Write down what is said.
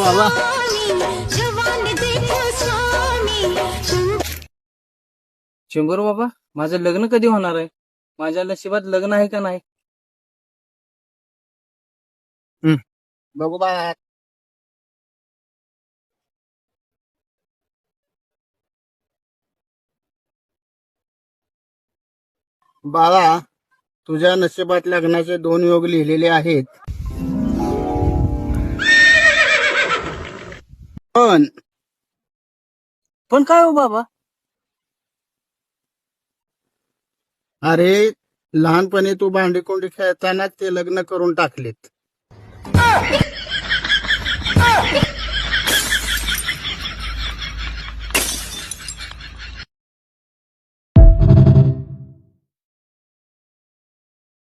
बाबा. शंभर बाबा, माझं लग्न कधी होणार आहे? माझ्या नशिबात लग्न आहे का नाही? बघू बा. बाळा, तुझ्या नशिबात लग्नाचे 2 योग लिहिलेले आहेत. पण पण काय हो बाबा? अरे, लहानपणी तू भांडी कोंडी खेळताना ते लग्न करून टाकलेत.